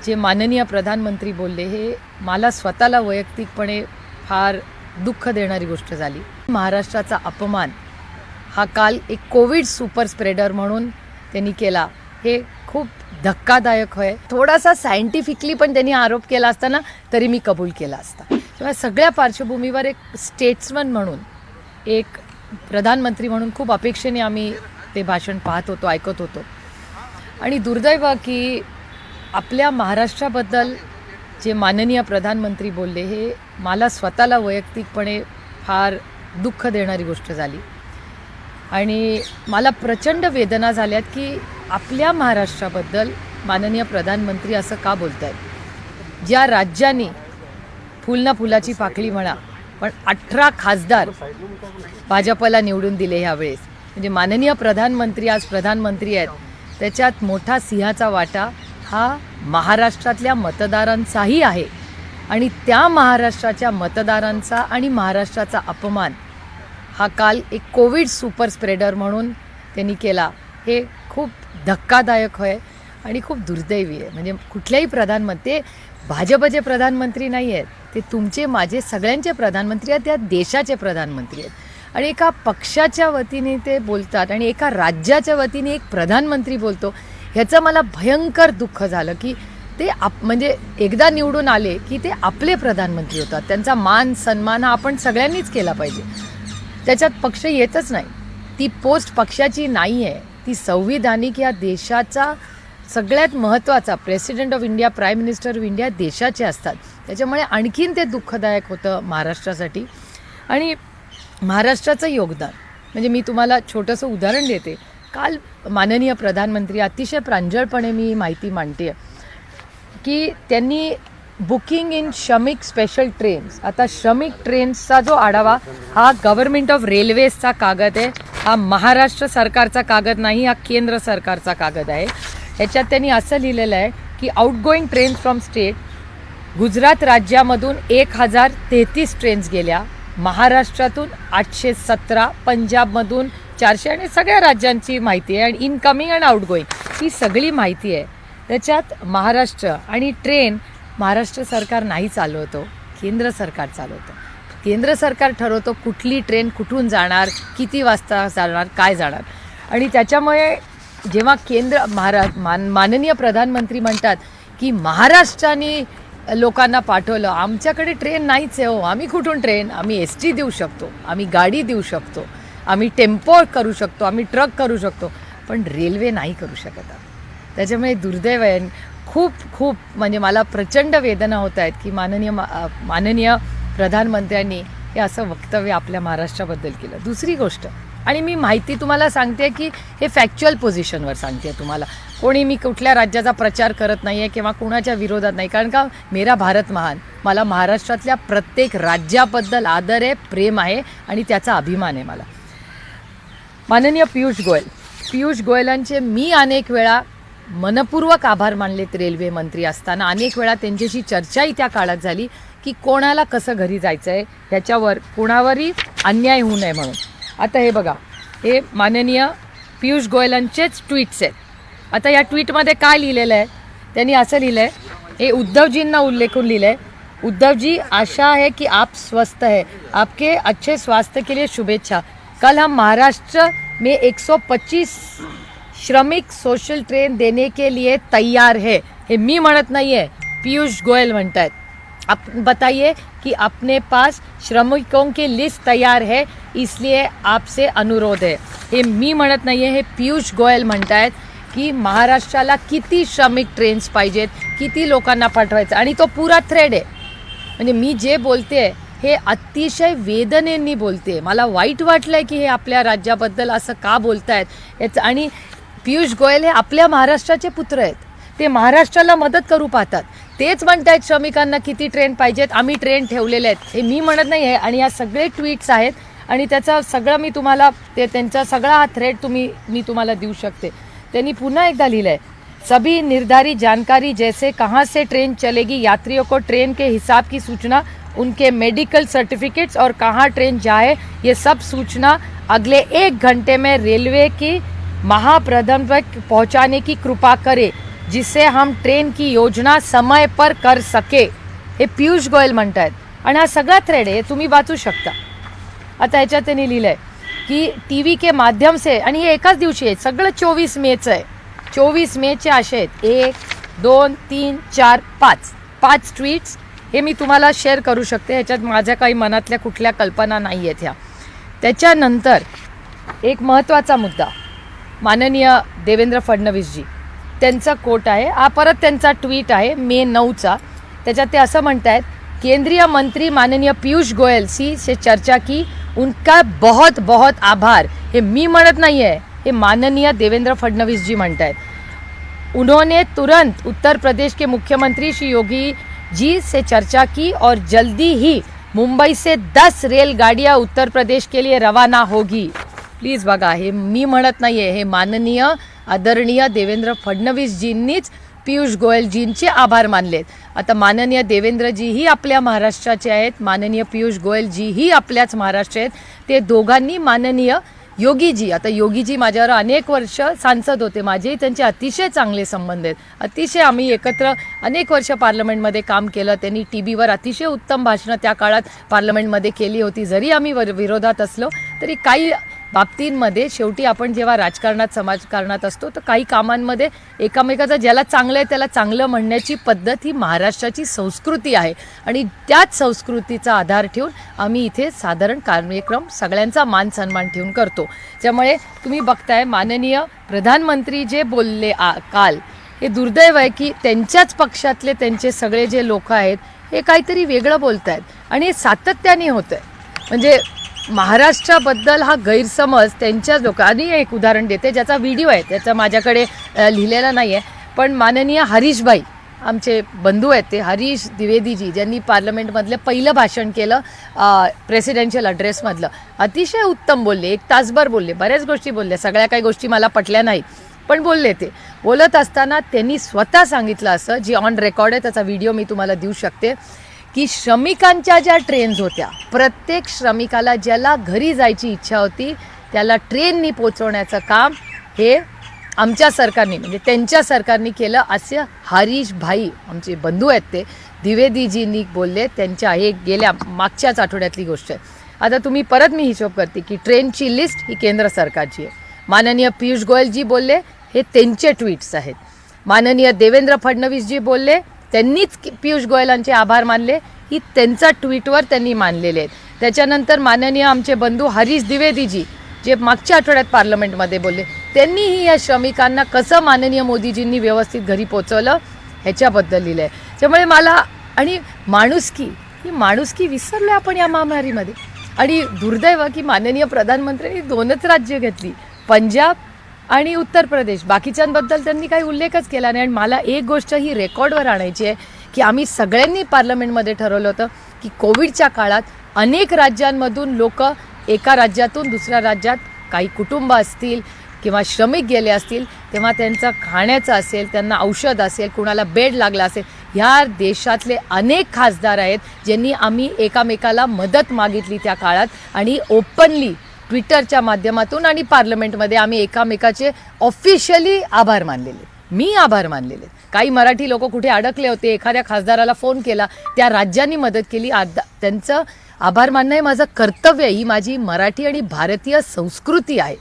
जे माननीय प्रधानमंत्री बोलले हे मला स्वतःला वैयक्तिकपणे फार दुःख देणारी गोष्ट झाली। महाराष्ट्राचा अपमान हा काल एक कोविड सुपर स्प्रेडर म्हणून त्यांनी केला, हे खूप धक्कादायक आहे। थोडासा सायंटिफिकली पण त्यांनी आरोप केला असताना तरी मी कबूल केला असता। तेव्हा सगळ्या पार्श्वभूमीवर एक स्टेट्समन म्हणून, एक प्रधानमंत्री म्हणून खूप अपेक्षेने आम्ही ते भाषण पाहत होतो, ऐकत होतो। आणि दुर्दैव की आपल्या महाराष्ट्राबद्दल जे माननीय प्रधानमंत्री बोलले हे मला स्वतःला वैयक्तिकपणे फार दुःख देणारी गोष्ट झाली। आणि मला प्रचंड वेदना झाल्यात की आपल्या महाराष्ट्राबद्दल माननीय प्रधानमंत्री असं का बोलतायत। ज्या राज्याने फुल ना फुलाची पाकळी म्हणा, पण 18 खासदार भाजपला निवडून दिले ह्यावेळेस, म्हणजे माननीय प्रधानमंत्री आज प्रधानमंत्री आहेत, त्याच्यात मोठा सिंहाचा वाटा हा महाराष्ट्रातल्या मतदारांचाही आहे। आणि त्या महाराष्ट्राच्या मतदारांचा आणि महाराष्ट्राचा अपमान हा काल एक कोविड सुपर स्प्रेडर म्हणून त्यांनी केला, हे खूप धक्कादायक आहे आणि खूप दुर्दैवी आहे। म्हणजे कुठल्याही प्रधानमंत्री, ते भाजपचे प्रधानमंत्री नाही आहेत, ते तुमचे माझे सगळ्यांचे प्रधानमंत्री आहेत, त्या देशाचे प्रधानमंत्री आहेत। आणि एका पक्षाच्या वतीने ते बोलतात आणि एका राज्याच्या वतीने एक प्रधानमंत्री बोलतो, ह्याचं मला भयंकर दुःख झालं की ते म्हणजे एकदा निवडून आले की ते आपले प्रधानमंत्री होतात, त्यांचा मान सन्मान हा आपण सगळ्यांनीच केला पाहिजे। त्याच्यात पक्ष येतच नाही, ती पोस्ट पक्षाची नाही आहे, ती संविधानिक या देशाचा सगळ्यात महत्त्वाचा president of India, prime minister of India देशाचे असतात। त्याच्यामुळे आणखीन ते दुःखदायक होतं महाराष्ट्रासाठी। आणि महाराष्ट्राचं योगदान म्हणजे मी तुम्हाला छोटंसं उदाहरण देते। काल माननीय प्रधानमंत्री अतिशय प्रांजळपणे मी माहिती मांडते की त्यांनी बुकिंग इन श्रमिक स्पेशल ट्रेन्स, आता श्रमिक ट्रेन्सचा जो आढावा हा गव्हर्नमेंट ऑफ रेल्वेजचा कागद आहे, हा महाराष्ट्र सरकारचा कागद नाही, हा केंद्र सरकारचा कागद आहे। ह्याच्यात त्यांनी असं लिहिलेलं आहे की outgoing trains from state, Gujarat राज्यामधून 1033 ट्रेन्स गेल्या, महाराष्ट्रातून 817, पंजाबमधून 400 आणि सगळ्या राज्यांची माहिती आहे। आणि इनकमिंग आणि आउटगोईंग ही सगळी माहिती आहे। त्याच्यात महाराष्ट्र आणि ट्रेन महाराष्ट्र सरकार नाही चालवतो, केंद्र सरकार चालवतं। केंद्र सरकार ठरवतो कुठली ट्रेन कुठून जाणार, किती वाजता जाणार, काय जाणार। आणि त्याच्यामुळे जेव्हा माननीय प्रधानमंत्री म्हणतात की महाराष्ट्राने लोकांना पाठवलं, आमच्याकडे ट्रेन नाहीच आहे हो, आम्ही कुठून ट्रेन, आम्ही एसटी देऊ शकतो, आम्ही गाडी देऊ शकतो, आम्ही टेम्पो करू शकतो, आम्ही ट्रक करू शकतो, पण रेल्वे नाही करू शकत। त्याच्यामुळे दुर्दैव आहे, खूप खूप म्हणजे मला प्रचंड वेदना होत आहेत की माननीय प्रधानमंत्र्यांनी हे असं वक्तव्य आपल्या महाराष्ट्राबद्दल केलं। दुसरी गोष्ट, आणि मी माहिती तुम्हाला सांगते की हे फॅक्च्युअल पोझिशनवर सांगते तुम्हाला, कोणी मी कुठल्या राज्याचा प्रचार करत नाही आहे किंवा कोणाच्या विरोधात नाही, कारण का मेरा भारत महान, मला महाराष्ट्रातल्या प्रत्येक राज्याबद्दल आदर आहे, प्रेम आहे आणि त्याचा अभिमान आहे मला। माननीय पियुष गोयलांचे मी अनेक वेळा मनपूर्वक आभार मानलेत। रेल्वे मंत्री असताना अनेक वेळा त्यांच्याशी चर्चाही त्या काळात झाली की कोणाला कसं घरी जायचं आहे, ह्याच्यावर कोणावरही अन्याय होऊ नये म्हणून। आता हे बघा, हे माननीय पियुष गोयलांचेच ट्विट्स आहेत। आता या ट्विटमध्ये काय लिहिलेलं आहे, त्यांनी असं लिहिलं आहे, हे उद्धवजींना उल्लेखून लिहिलं आहे, उद्धवजी आशा है कि आप स्वस्थ है, आपके अच्छे स्वास्थ्य के लिए शुभेच्छा। कल हम महाराष्ट्र में 125 श्रमिक सोशल ट्रेन देने के लिए तैयार है। हे मी म्हणत नाही आहे, पीयूष गोयल म्हणतात। आप बताइए कि अपने पास श्रमिकों की लिस्ट तैयार है, इसलिए आपसे अनुरोध है। हे मी म्हणत नाही आहे, हे पीयूष गोयल म्हणतात की महाराष्ट्राला किती श्रमिक ट्रेन्स पाहिजेत, किती लोकांना पाठवायचं, आणि तो पुरा थ्रेड आहे। म्हणजे मी जे बोलते हे अतिशय वेदनेने बोलते। मला वाईट वाटलं आहे की हे आपल्या राज्याबद्दल असं का बोलतायत याचं। आणि पियुष गोयल हे आपल्या महाराष्ट्राचे पुत्र आहेत, ते महाराष्ट्राला मदत करू पाहतात, तेच म्हणतायत श्रमिकांना किती ट्रेन पाहिजेत, आम्ही ट्रेन ठेवलेले आहेत, हे मी म्हणत नाही आहे। आणि या सगळे ट्विट्स आहेत आणि त्याचा सगळं मी तुम्हाला त्यांचा सगळा हा थ्रेड मी तुम्हाला देऊ शकते। त्यांनी पुन्हा एकदा लिहिलं आहे, सभी निर्धारित जानकारी जैसे कहाँ से ट्रेन चलेगी, यात्रियों को ट्रेन के हिसाब की सूचना, उनके मेडिकल सर्टिफिकेट्स और कहाँ ट्रेन जाए, ये सब सूचना अगले 1 घंटे में रेलवे की महाप्रबंधक तक पहुंचाने की कृपा करे। जिसे हम ट्रेन की योजना समय पर कर सके, हे पियुष गोयल म्हणतायत. आणि हा सगळा थ्रेड आहे, तुम्ही वाचू शकता. आता ह्याच्यात त्यांनी लिहिलं आहे की टी व्ही के माध्यम से, आणि हे एकाच दिवशी आहे, सगळं 24 मेचं आहे. 24 मेचे असे आहेत 1, 2, 3, 4, 5 ट्विट्स. हे मी तुम्हाला शेअर करू शकते. ह्याच्यात माझ्या काही मनातल्या कुठल्या कल्पना नाही आहेत ह्या. त्याच्यानंतर एक महत्त्वाचा मुद्दा, माननीय देवेंद्र फडणवीसजी त्यांचा कोट आहे हा, परत त्यांचा ट्वीट आहे मे 9चा. त्याच्यात ते असं म्हणतायत, केंद्रीय मंत्री माननीय पीयूष गोयल से चर्चा की, उनका बहुत बहुत आभार. हे मी म्हणत नाही आहे, हे माननीय देवेंद्र फडणवीस जी म्हणतायत. उन्होंने तुरंत उत्तर प्रदेश के मुख्यमंत्री श्री योगी जी से चर्चा की और जल्दी ही मुंबई से 10 रेलगाड़ियाँ उत्तर प्रदेश के लिए रवाना होगी. प्लीज बघा, हे मी म्हणत नाही आहे, हे माननीय आदरणीय देवेंद्र फडणवीसजींनीच पियुष गोयलजींचे आभार मानलेत. आता माननीय देवेंद्रजीही आपल्या महाराष्ट्राचे आहेत, माननीय पियुष गोयलजीही आपल्याच महाराष्ट्र आहेत. ते दोघांनी माननीय योगीजी, आता योगीजी माझ्यावर अनेक वर्ष सांसद होते, माझेही त्यांचे अतिशय चांगले संबंध आहेत. अतिशय आम्ही एकत्र अनेक वर्ष पार्लमेंटमध्ये काम केलं. त्यांनी टी व्हीवर अतिशय उत्तम भाषणं त्या काळात पार्लमेंटमध्ये केली होती. जरी आम्ही विरोधात असलो तरी काही बाबतींमध्ये शेवटी आपण जेव्हा राजकारणात समाजकारणात असतो तर काही कामांमध्ये एकमेकाचं ज्याला चांगलं आहे त्याला चांगलं म्हणण्याची पद्धत ही महाराष्ट्राची संस्कृती आहे. आणि त्याच संस्कृतीचा आधार ठेवून आम्ही इथे साधारण कार्यक्रम सगळ्यांचा मान सन्मान ठेवून करतो. त्यामुळे तुम्ही बघताय माननीय प्रधानमंत्री जे बोलले काल, हे दुर्दैव आहे की त्यांच्याच पक्षातले त्यांचे सगळे जे लोक आहेत हे काहीतरी वेगळं बोलत आहेत आणि हे सातत्याने होतं आहे. म्हणजे महाराष्ट्राबद्दल हा गैरसमज त्यांच्याच लोकांनी, एक उदाहरण देते ज्याचा व्हिडिओ आहे, त्याचा माझ्याकडे लिहिलेला नाही आहे, पण माननीय हरीशभाई आमचे बंधू आहेत, ते हरीश द्विवेदीजी ज्यांनी पार्लमेंटमधलं पहिलं भाषण केलं प्रेसिडेन्शियल ॲड्रेसमधलं, अतिशय उत्तम बोलले. 1 तासभर बोलले, बऱ्याच गोष्टी बोलल्या, सगळ्या काही गोष्टी मला पटल्या नाहीत पण बोलले. ते बोलत असताना त्यांनी स्वतः सांगितलं असं, जी ऑन रेकॉर्ड आहे, त्याचा व्हिडिओ मी तुम्हाला देऊ शकते, की श्रमिकांच्या ज्या ट्रेन्स होत्या, प्रत्येक श्रमिकाला ज्याला घरी जायची इच्छा होती त्याला ट्रेननी पोचवण्याचं काम हे आमच्या सरकारने, म्हणजे त्यांच्या सरकारने केलं, असे हरीश भाई आमचे बंधू आहेत ते द्विवेदीजींनी बोलले. त्यांच्या हे गेल्या मागच्याच आठवड्यातली गोष्ट आहे. आता तुम्ही परत मी हिशोब करते की ट्रेनची लिस्ट ही केंद्र सरकारची आहे. माननीय पियुष गोयलजी बोलले, हे त्यांचे ट्विट्स आहेत. माननीय देवेंद्र फडणवीसजी बोलले, त्यांनीच पियुष गोयलांचे आभार मानले, ही त्यांचा ट्विटवर त्यांनी मानलेले आहेत. त्याच्यानंतर माननीय आमचे बंधू हरीश द्विवेदीजी जे मागच्या आठवड्यात पार्लमेंटमध्ये बोलले, त्यांनीही या श्रमिकांना कसं माननीय मोदीजींनी व्यवस्थित घरी पोचवलं ह्याच्याबद्दल लिहिलं आहे. त्यामुळे मला, आणि माणुसकी, ही माणुसकी विसरलो आपण या महामारीमध्ये. आणि दुर्दैव की माननीय प्रधानमंत्र्यांनी 2च राज्य घेतली, पंजाब आणि उत्तर प्रदेश, बाकीच्यांबद्दल त्यांनी काही उल्लेखच केला नाही. आणि मला एक गोष्ट ही रेकॉर्डवर आणायची आहे की आम्ही सगळ्यांनी पार्लमेंटमध्ये ठरवलं होतं की कोविडच्या काळात अनेक राज्यांमधून लोक एका राज्यातून दुसऱ्या राज्यात, काही कुटुंब असतील किंवा श्रमिक गेले असतील, तेव्हा त्यांचं खाण्याचं असेल, त्यांना औषध असेल, कुणाला बेड लागला असेल, ह्या देशातले अनेक खासदार आहेत ज्यांनी आम्ही एकामेकाला मदत मागितली त्या काळात, आणि ओपनली ट्विटरच्या माध्यमातून आणि पार्लमेंटमध्ये आम्ही एकामेकाचे ऑफिशियली आभार मानलेले. मी आभार मानलेले. काही मराठी लोक कुठे अडकले होते, एखाद्या खासदाराला फोन केला, त्या राज्यांनी मदत केली, त्यांचं आभार मानणं हे माझं कर्तव्य आहे. ही माझी मराठी आणि भारतीय संस्कृती आहे.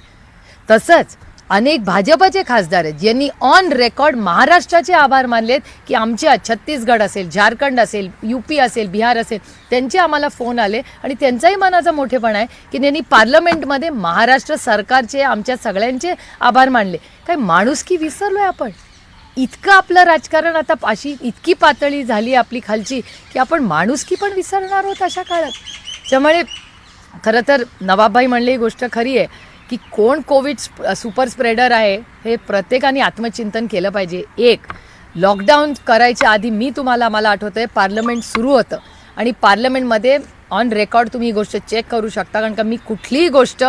तसंच अनेक भाजपचे खासदार आहेत ज्यांनी ऑन रेकॉर्ड महाराष्ट्राचे आभार मानलेत की आमच्या छत्तीसगड असेल, झारखंड असेल, UP असेल, बिहार असेल, त्यांचे आम्हाला फोन आले आणि त्यांचाही मनाचा मोठेपणा आहे की त्यांनी पार्लमेंटमध्ये महाराष्ट्र सरकारचे, आमच्या सगळ्यांचे आभार मानले. काय माणुसकी विसरलो आहे आपण? इतकं आपलं राजकारण आता अशी इतकी पातळी झाली आपली खालची की आपण माणुसकी पण विसरणार आहोत अशा काळात. त्यामुळे खरं तर नवाबभाई म्हणले ही गोष्ट खरी आहे की कोण कोविड सुपर स्प्रेडर आहे हे प्रत्येकाने आत्मचिंतन केलं पाहिजे. एक, लॉकडाऊन करायच्या आधी मला आठवतं आहे पार्लमेंट सुरू होतं आणि पार्लमेंटमध्ये ऑन रेकॉर्ड तुम्ही ही गोष्ट चेक करू शकता, कारण का मी कुठलीही गोष्ट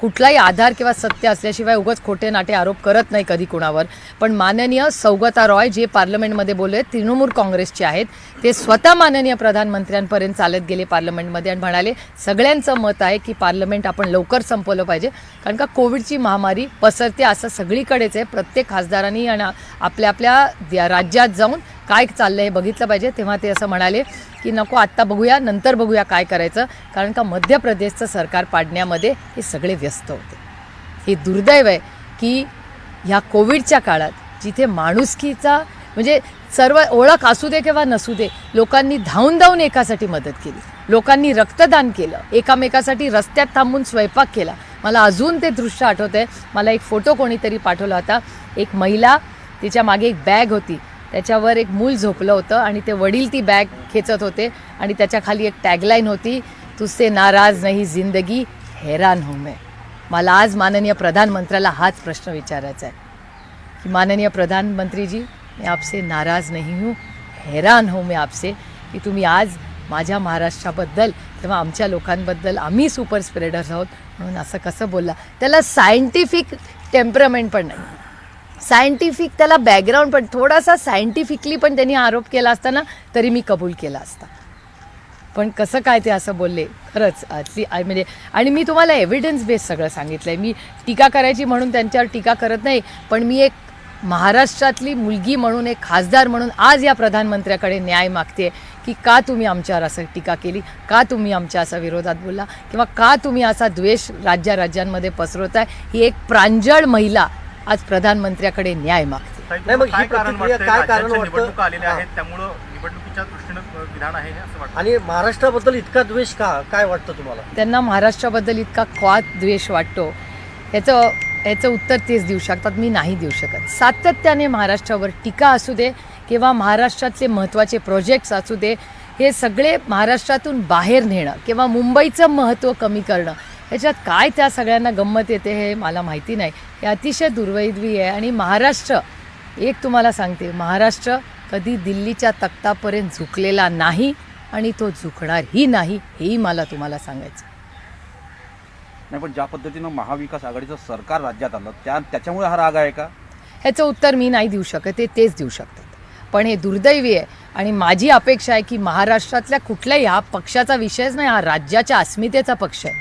कुठलाही आधार किंवा सत्य असल्याशिवाय उगाच खोटे नाटे आरोप करत नाही कधी कुणावर. पण माननीय सौगता रॉय जे पार्लमेंटमध्ये बोलले, तृणमूल काँग्रेसचे आहेत, ते स्वतः माननीय प्रधानमंत्र्यांपर्यंत चालत गेले पार्लमेंटमध्ये आणि म्हणाले राज्यांचं मत आहे की पार्लमेंट आपण लवकर संपवलं पाहिजे, कारण का कोविडची महामारी पसरते असं सगळीकडेच आहे. प्रत्येक खासदारांनी आणि आपल्या आपल्या राज्यात जाऊन काय चाललं हे बघितलं पाहिजे. तेव्हा ते असं म्हणाले की नको आत्ता बघूया, नंतर बघूया काय करायचं, कारण का मध्य प्रदेशचं सरकार पाडण्यामध्ये हे सगळे व्यस्त होते. हे दुर्दैव आहे की ह्या कोविडच्या काळात जिथे माणुसकीचा म्हणजे सर्व ओळख असू दे किंवा नसू दे, लोकांनी धावून धावून एकासाठी मदत केली, लोकांनी रक्तदान केलं, एकामेकासाठी रस्त्यात थांबून स्वयंपाक केला. मला अजून ते दृश्य आठवतं आहे. मला एक फोटो कोणीतरी पाठवला होता. एक महिला, तिच्या मागे एक बॅग होती, त्याच्यावर एक मूल झोपलं होतं आणि ते वडील ती बॅग खेचत होते आणि त्याच्या खाली एक टॅगलाईन होती, तुझसे नाराज नाही जिंदगी हैरान हूँ मैं. मला आज माननीय प्रधानमंत्र्याला हाच प्रश्न विचारायचा आहे की माननीय प्रधानमंत्री जी, मैं आपसे नाराज नहीं हूँ, हैरान हूँ मैं आपसे की तुम्ही आज माझ्या महाराष्ट्राबद्दल किंवा आमच्या लोकांबद्दल, आम्ही सुपर स्प्रेडर्स आहोत म्हणून असं कसं बोलला. त्याला सायंटिफिक टेम्परामेंट पण नाही, सायंटिफिक त्याला बॅकग्राऊंड पण, थोडासा सायंटिफिकली पण त्यांनी आरोप केला असताना तरी मी कबूल केला असता. पण कसं काय ते असं बोलले, खरंच म्हणजे. आणि मी तुम्हाला एव्हिडन्स बेस सगळं सांगितलं आहे. मी टीका करायची म्हणून त्यांच्यावर टीका करत नाही, पण मी एक महाराष्ट्रातली मुलगी म्हणून, एक खासदार म्हणून आज या प्रधानमंत्र्याकडे न्याय मागते की का तुम्ही आमच्यावर असं टीका केली, का तुम्ही आमच्या असा विरोधात बोलला, किंवा का तुम्ही असा द्वेष राज्यांमध्ये पसरवताय. ही एक प्रांजळ महिला आज प्रधानमंत्र्याकडे न्याय मागते. नाही, मग ही प्रतिक्रिया काय कारण वाटतं? आलेले आहेत त्यामुळे निवडणुकीच्या दृष्टीने विधान आहे असं वाटतं. आणि महाराष्ट्राबद्दल इतका द्वेष का, काय वाटतं तुम्हाला? त्यांना महाराष्ट्राबद्दल इतका का द्वेष वाटतो याचं उत्तर तेच देऊ शकतात, मी नाही देऊ शकत. सातत्याने महाराष्ट्रावर टीका असू दे किंवा महाराष्ट्रातले महत्त्वाचे प्रोजेक्ट्स असू दे, हे सगळे महाराष्ट्रातून बाहेर नेणं किंवा मुंबईचं महत्त्व कमी करणं, ह्याच्यात काय त्या सगळ्यांना गंमत येते हे मला माहिती नाही. हे अतिशय दुर्दैवी आहे. आणि महाराष्ट्र, एक तुम्हाला सांगते, महाराष्ट्र कधी दिल्लीच्या तख्तापर्यंत झुकलेला नाही आणि तो झुकणारही नाही, हेही मला तुम्हाला सांगायचं नाही. पण ज्या पद्धतीनं महाविकास आघाडीचं सरकार राज्यात आलं त्याच्यामुळे हा राग आहे का? ह्याचं उत्तर मी नाही देऊ शकत, तेच देऊ शकतात. पण हे दुर्दैवी आहे आणि माझी अपेक्षा आहे की महाराष्ट्रातल्या कुठल्याही, हा पक्षाचा विषयच नाही, हा राज्याच्या अस्मितेचा पक्ष आहे.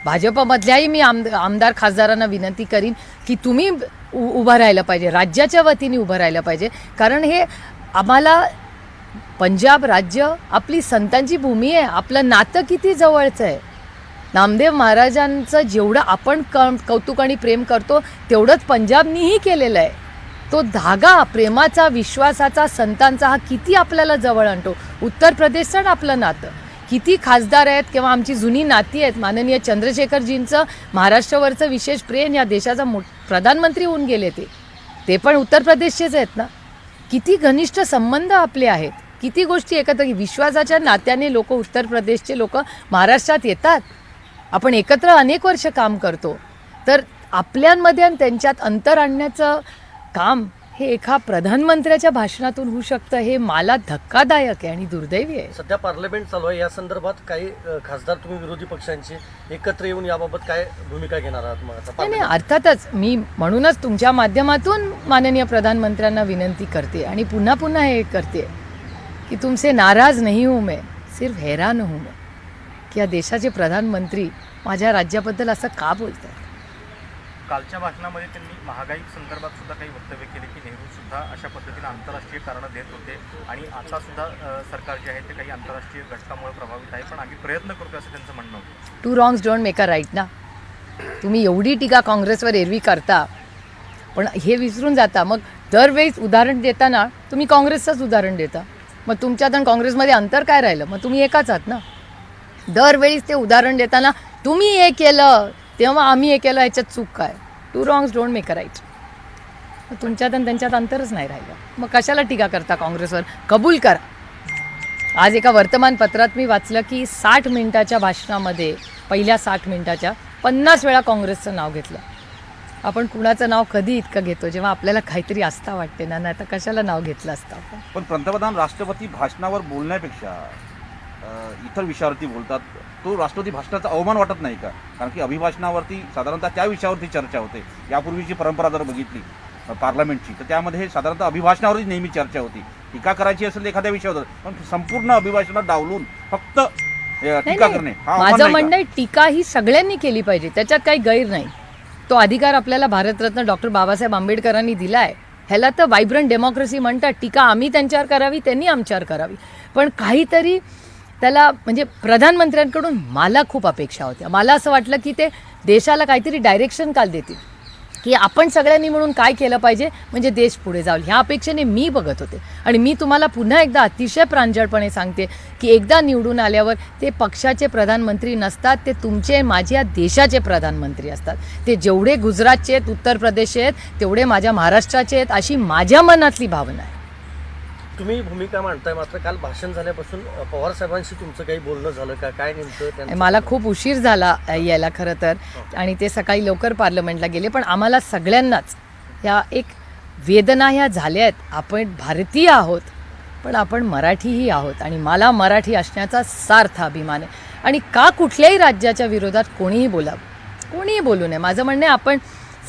भाजपमधल्याही मी आमदार खासदारांना विनंती करीन की तुम्ही उभं राहिलं पाहिजे, राज्याच्या वतीने उभं राहिलं पाहिजे, कारण हे आम्हाला पंजाब राज्य आपली संतांची भूमी आहे, आपलं नातं किती जवळचं आहे. नामदेव महाराजांचं जेवढं आपण कौतुक आणि प्रेम करतो तेवढंच पंजाबनीही केलेलं आहे. तो धागा प्रेमाचा, विश्वासाचा, संतांचा हा किती आपल्याला जवळ आणतो. उत्तर प्रदेशचं आपलं नातं, किती खासदार आहेत किंवा आमची जुनी नाती आहेत. माननीय चंद्रशेखरजींचं महाराष्ट्रावरचं विशेष प्रेम, या देशाचा प्रधानमंत्री होऊन गेले, ते पण उत्तर प्रदेशचेच आहेत ना. किती घनिष्ठ संबंध आपले आहेत, किती गोष्टी एकत्र, विश्वासाच्या नात्याने लोक, उत्तर प्रदेशचे लोक महाराष्ट्रात येतात. आपण एकत्र अनेक वर्ष काम करतो, तर आपल्यांमध्ये आणि त्यांच्यात अंतर आणण्याचं काम हे एका प्रधानमंत्र्याच्या भाषणातून होऊ शकतं, हे मला धक्कादायक आहे आणि दुर्दैवी आहे. सध्या पार्लमेंट चालू आहे, या संदर्भात काही खासदार तुम्ही विरोधी पक्षांचे एकत्र येऊन याबाबत काय भूमिका घेणार आहात? नाही, अर्थातच मी म्हणूनच तुमच्या माध्यमातून माननीय प्रधानमंत्र्यांना विनंती करते आणि पुन्हा पुन्हा हे करते की तुमसे नाराज नहीं हूँ मैं, सिर्फ हैरान हूँ मैं की या देशाचे प्रधानमंत्री माझ्या राज्याबद्दल असं का बोलत आहेत. कालच्या भाषणामध्ये त्यांनी महागाई संदर्भात सुद्धा काही वक्तव्य केले की नेहरू सुद्धा अशा पद्धतीने आंतरराष्ट्रीय कारणं देत होते आणि आता सुद्धा सरकार जे आहे ते काही आंतरराष्ट्रीय घटकामुळे प्रभावित आहे, पण आम्ही प्रयत्न करतो असं त्यांचं म्हणणं होतं. Two wrongs don't make a right ना. तुम्ही एवढी टीका काँग्रेसवर एरवी करता, पण हे विसरून जाता. मग दरवेळीच उदाहरण देताना तुम्ही काँग्रेसचंच उदाहरण देता, मग तुमच्यात आणि काँग्रेसमध्ये अंतर काय राहिलं? मग तुम्ही एकाच आहात ना. दरवेळीच ते उदाहरण देताना तुम्ही हे केलं तेव्हा आम्ही हे केलं, ह्याच्यात चूक काय? Two wrongs don't make a right. तुमच्यात आणि त्यांच्यात अंतरच नाही राहिलं, मग कशाला टीका करता काँग्रेसवर? कबूल करा. आज एका वर्तमानपत्रात मी वाचलं की 60 मिनिटाच्या भाषणामध्ये, पहिल्या 60 मिनिटाच्या 50 वेळा काँग्रेसचं नाव घेतलं. आपण कुणाचं नाव कधी इतकं घेतो जेव्हा आपल्याला काहीतरी आस्था वाटते ना, नाही तर कशाला नाव घेतलं असतं आपण. पण पंतप्रधान राष्ट्रपती भाषणावर बोलण्यापेक्षा इतर विषयावरती बोलतात तो राष्ट्रपती भाषणाचा अवमान वाटत नाही का? कारण की अभिभाषणावरती साधारणतः त्या विषयावरती चर्चा होते. यापूर्वीची परंपरा जर बघितली पार्लमेंटची तर त्यामध्ये साधारणतः अभिभाषणावरच नेहमी चर्चा होती. टीका करायची असेल एखाद्या विषयावर पण संपूर्ण अभिभाषणात डावलून फक्त टीका करणे हा अवमान माझं नाही का? म्हणणं आहे टीका ही सगळ्यांनी केली पाहिजे, त्याच्यात काही गैर नाही. तो अधिकार आपल्याला भारतरत्न डॉक्टर बाबासाहेब आंबेडकरांनी दिला आहे. ह्याला तर व्हायब्रंट डेमोक्रेसी म्हणतात. टीका आम्ही त्यांच्यावर करावी, त्यांनी आमच्यावर करावी, पण काहीतरी त्याला म्हणजे प्रधानमंत्र्यांकडून मला खूप अपेक्षा होत्या. मला असं वाटलं की ते देशाला काहीतरी डायरेक्शन काल देतील की आपण सगळ्यांनी म्हणून काय केलं पाहिजे म्हणजे देश पुढे जाईल. ह्या अपेक्षेने मी बघत होते. आणि मी तुम्हाला पुन्हा एकदा अतिशय प्रांजळपणे सांगते की एकदा निवडून आल्यावर ते पक्षाचे प्रधानमंत्री नसतात, ते तुमचे माझ्या देशाचे प्रधानमंत्री असतात. ते जेवढे गुजरातचे आहेत, उत्तर प्रदेशचे आहेत, तेवढे माझ्या महाराष्ट्राचे आहेत, अशी माझ्या मनातली भावना आहे. तुम्ही भूमिका मांडताय, मात्र काल भाषण झाल्यापासून पवार साहेबांशी तुमचं काही बोलणं झालं का? काय नेमकं त्यांचं? मला खूप उशीर झाला यायला खरं तर, आणि ते सकाळी लवकर पार्लमेंटला गेले. पण आम्हाला सगळ्यांनाच ह्या एक वेदना ह्या झाल्या आहेत. आपण भारतीय आहोत पण आपण मराठीही आहोत आणि मला मराठी असण्याचा सार्थ अभिमान आहे. आणि का कुठल्याही राज्याच्या विरोधात कोणीही बोलू नये. माझं म्हणणं आहे आपण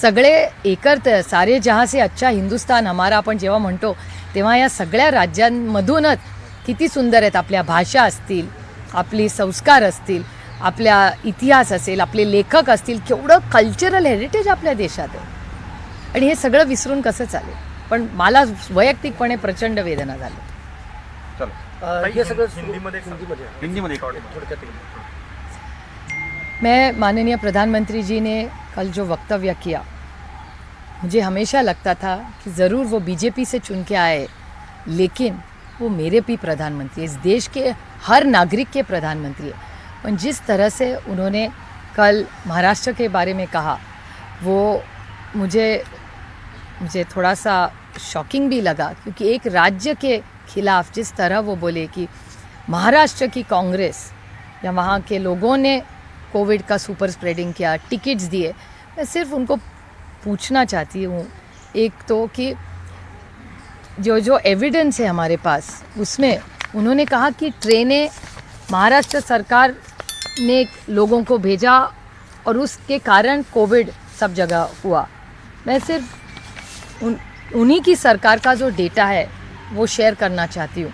सगळे एकत्र सारे जहाँ से अच्छा हिंदुस्तान हमारा आपण जेव्हा म्हणतो तेव्हा या सगळ्या राज्यांमधूनच किती सुंदर आहेत. आपल्या भाषा असतील, आपली संस्कार असतील, आपल्या इतिहास असेल, आपले लेखक असतील, केवढं कल्चरल हेरिटेज आपल्या देशात आहे. आणि हे सगळं विसरून कसं चालेल. पण मला वैयक्तिकपणे प्रचंड वेदना झाली. चलो हे सगळं हिंदीमध्ये थोडक्यात मैं माननीय प्रधानमंत्री जी ने कल जो वक्तव्य किया, मुझे हमेशा लगता था कि ज़रूर वो बीजेपी से चुन के आए, लेकिन वो मेरे भी प्रधानमंत्री है, इस देश के हर नागरिक के प्रधानमंत्री है. पर जिस तरह से उन्होंने कल महाराष्ट्र के बारे में कहा वो मुझे थोड़ा सा शॉकिंग भी लगा. क्योंकि एक राज्य के खिलाफ जिस तरह वो बोले कि महाराष्ट्र की कांग्रेस या वहाँ के लोगों ने कोविड का सुपर स्प्रेडिंग किया, टिकट्स दिए. मैं सिर्फ उनको पूछना चाहती हूँ एक तो कि जो एविडेंस है हमारे पास उसमें उन्होंने कहा कि ट्रेनें महाराष्ट्र सरकार ने लोगों को भेजा और उसके कारण कोविड सब जगह हुआ. मैं सिर्फ उन्हीं की सरकार का जो डेटा है वो शेयर करना चाहती हूँ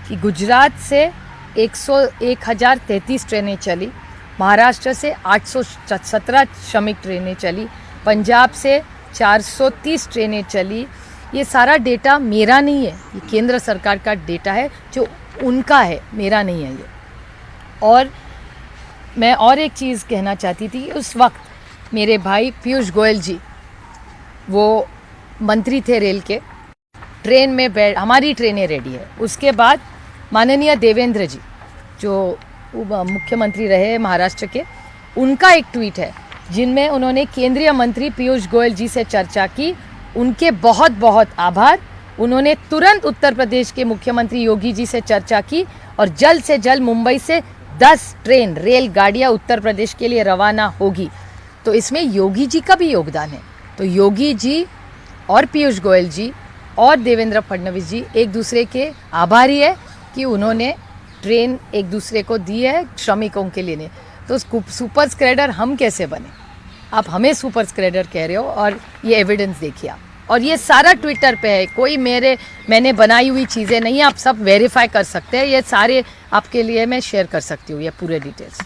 कि गुजरात से 1033 ट्रेनें चली, महाराष्ट्र से 817 श्रमिक ट्रेनें चली, पंजाब से 430 ट्रेनें चली. ये सारा डेटा मेरा नहीं है, ये केंद्र सरकार का डेटा है जो उनका है, मेरा नहीं है ये. और मैं और एक चीज़ कहना चाहती थी. उस वक्त मेरे भाई पीयूष गोयल जी वो मंत्री थे रेल के, ट्रेन में हमारी ट्रेनें रेडी है. उसके बाद माननीय देवेंद्र जी जो मुख्यमंत्री रहे महाराष्ट्र के, उनका एक ट्वीट है जिनमें उन्होंने केंद्रीय मंत्री पीयूष गोयल जी से चर्चा की. उनके बहुत बहुत आभार. उन्होंने तुरंत उत्तर प्रदेश के मुख्यमंत्री योगी जी से चर्चा की और जल्द से जल्द मुंबई से 10 ट्रेन रेलगाड़ियाँ उत्तर प्रदेश के लिए रवाना होगी. तो इसमें योगी जी का भी योगदान है. तो योगी जी और पीयूष गोयल जी और देवेंद्र फडणवीस जी एक दूसरे के आभारी है कि उन्होंने ट्रेन एक दूसरे को दी है श्रमिकों के लिए. तो सुपर स्प्रेडर हम कैसे बने? आप हमें सुपर स्प्रेडर कह रहे हो और ये एविडेंस देखिए आप. और ये सारा ट्विटर पे है, कोई मैंने बनाई हुई चीज़ें नहीं है. आप सब वेरीफाई कर सकते हैं. ये सारे आपके लिए मैं शेयर कर सकती हूँ ये पूरे डिटेल्स.